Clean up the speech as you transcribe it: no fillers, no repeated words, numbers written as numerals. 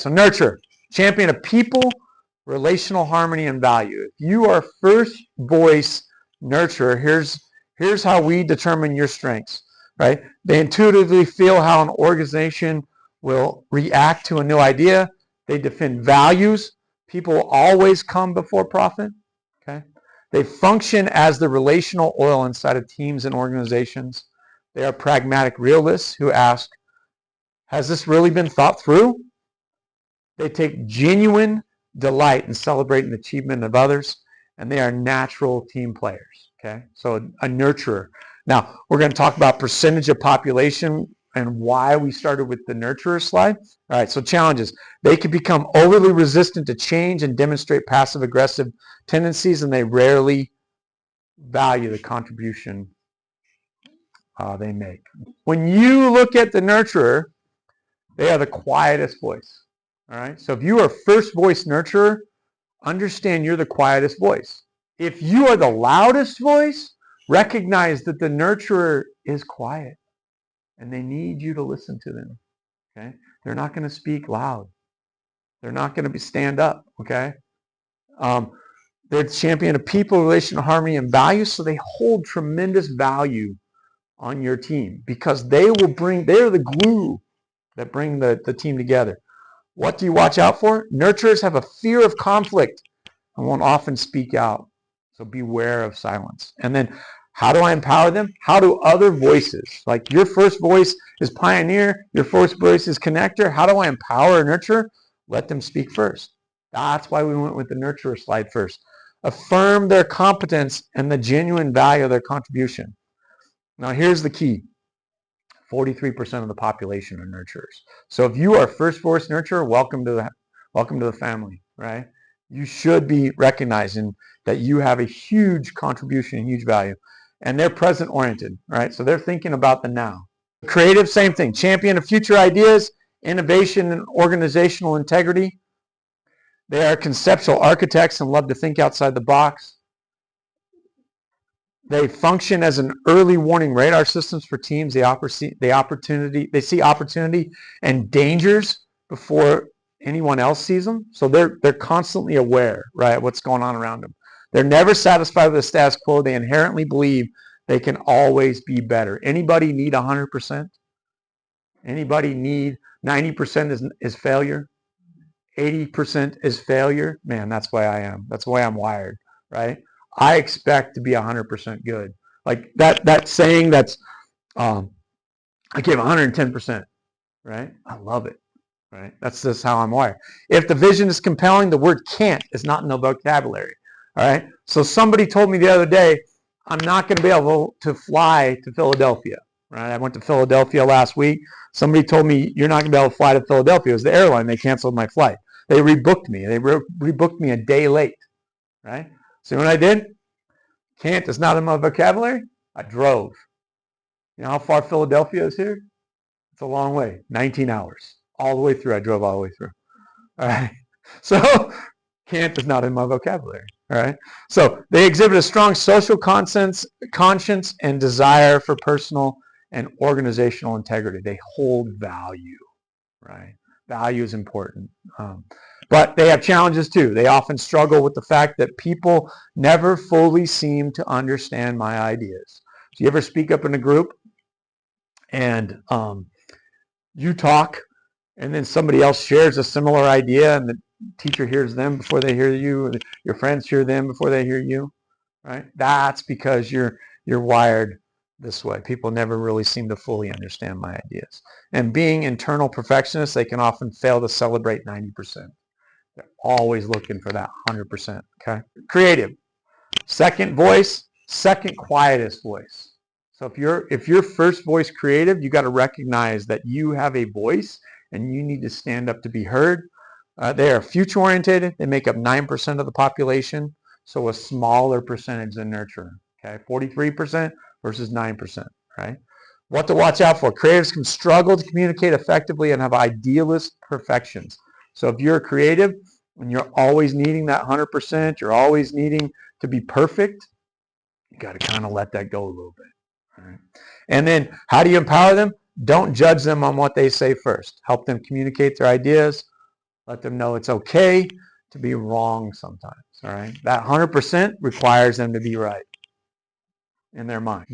So nurture, champion of people, relational harmony, and value. If you are first voice nurturer, here's how we determine your strengths, right? They intuitively feel how an organization will react to a new idea. They defend values. People will always come before profit, okay? They function as the relational oil inside of teams and organizations. They are pragmatic realists who ask, has this really been thought through? They take genuine delight in celebrating the achievement of others, and they are natural team players, okay? So a nurturer. Now, we're going to talk about percentage of population and why we started with the nurturer slide. All right, so challenges. They can become overly resistant to change and demonstrate passive-aggressive tendencies, and they rarely value the contribution they make. When you look at the nurturer, they are the quietest voice. All right. So if you are first voice nurturer, understand you're the quietest voice. If you are the loudest voice, recognize that the nurturer is quiet and they need you to listen to them. Okay. They're not going to speak loud. They're not going to stand up. Okay. They're the champion of people, relational harmony, and value. So they hold tremendous value on your team because they're the glue that bring the team together. What do you watch out for? Nurturers have a fear of conflict and won't often speak out. So beware of silence. And then how do I empower them? How do other voices, like your first voice is pioneer, your first voice is connector. How do I empower a nurturer? Let them speak first. That's why we went with the nurturer slide first. Affirm their competence and the genuine value of their contribution. Now here's the key. 43% of the population are nurturers. So if you are first voice nurturer, welcome to the family, right? You should be recognizing that you have a huge contribution, huge value. And they're present oriented, right? So they're thinking about the now. Creative, same thing. Champion of future ideas, innovation, and organizational integrity. They are conceptual architects and love to think outside the box. They function as an early warning radar systems for teams. They see opportunity and dangers before anyone else sees them. So they're constantly aware, right, what's going on around them. They're never satisfied with the status quo. They inherently believe they can always be better. Anybody need 100%? Anybody need 90% is failure? 80% is failure? Man, that's why I am. That's why I'm wired, right? I expect to be 100% good. Like that saying that's, I gave 110%, right? I love it, right? That's just how I'm wired. If the vision is compelling, the word can't is not in the vocabulary, all right? So somebody told me the other day, I'm not going to be able to fly to Philadelphia, right? I went to Philadelphia last week. Somebody told me, you're not going to be able to fly to Philadelphia. It was the airline. They canceled my flight. They rebooked me. They rebooked me a day late, right? See what I did? Can't is not in my vocabulary. I drove. You know how far Philadelphia is here? It's a long way. 19 hours. All the way through. I drove all the way through. All right. So can't is not in my vocabulary. All right. So they exhibit a strong social conscience and desire for personal and organizational integrity. They hold value. Right. Value is important. But they have challenges too. They often struggle with the fact that people never fully seem to understand my ideas. So you ever speak up in a group and you talk and then somebody else shares a similar idea and the teacher hears them before they hear you, or your friends hear them before they hear you, right? That's because you're wired this way. People never really seem to fully understand my ideas. And being internal perfectionists, they can often fail to celebrate 90%. They're always looking for that 100%, okay? Creative. Second voice, second quietest voice. So if you're first voice creative, you got to recognize that you have a voice and you need to stand up to be heard. They are future oriented. They make up 9% of the population, so a smaller percentage than nurturer, okay? 43% versus 9%, right? What to watch out for. Creatives can struggle to communicate effectively and have idealist perfections. So if you're creative and you're always needing that 100%, you're always needing to be perfect, you got to kind of let that go a little bit. All right? And then how do you empower them? Don't judge them on what they say first. Help them communicate their ideas Let them know it's okay to be wrong sometimes. All right. That 100% requires them to be right in their mind.